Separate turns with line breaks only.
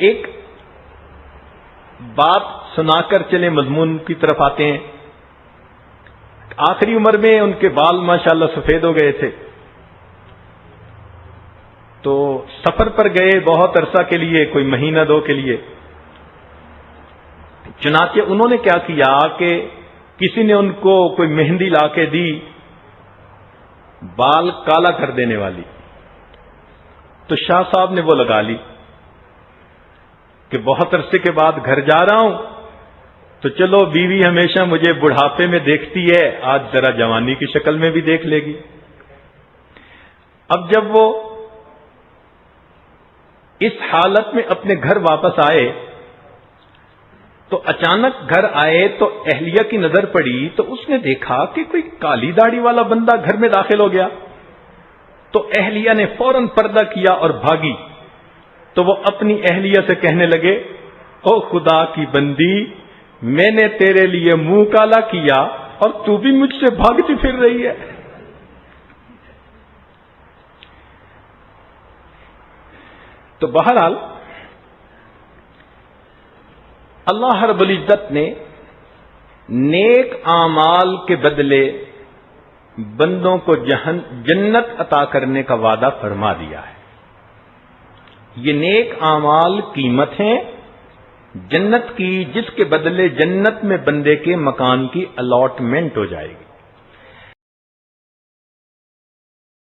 ایک بات سنا کر چلے مضمون کی طرف آتے ہیں. آخری عمر میں ان کے بال ماشاءاللہ سفید ہو گئے تھے، تو سفر پر گئے بہت عرصہ کے لیے، کوئی مہینہ دو کے لیے. چنانچہ انہوں نے کیا کیا کہ کسی نے ان کو کوئی مہندی لا کے دی بال کالا کر دینے والی، تو شاہ صاحب نے وہ لگا لی کہ بہت عرصے کے بعد گھر جا رہا ہوں تو چلو بیوی ہمیشہ مجھے بڑھاپے میں دیکھتی ہے، آج ذرا جوانی کی شکل میں بھی دیکھ لے گی. اب جب وہ اس حالت میں اپنے گھر واپس آئے تو اچانک گھر آئے تو اہلیہ کی نظر پڑی، تو اس نے دیکھا کہ کوئی کالی داڑھی والا بندہ گھر میں داخل ہو گیا. تو اہلیہ نے فوراً پردہ کیا اور بھاگی. تو وہ اپنی اہلیہ سے کہنے لگے، او خدا کی بندی، میں نے تیرے لیے منہ کالا کیا اور تو بھی مجھ سے بھاگتی پھر رہی ہے. تو بہرحال اللہ رب العزت نے نیک اعمال کے بدلے بندوں کو جنت عطا کرنے کا وعدہ فرما دیا ہے. یہ نیک اعمال قیمت ہیں جنت کی، جس کے بدلے جنت میں بندے کے مکان کی الاٹمنٹ ہو جائے گی.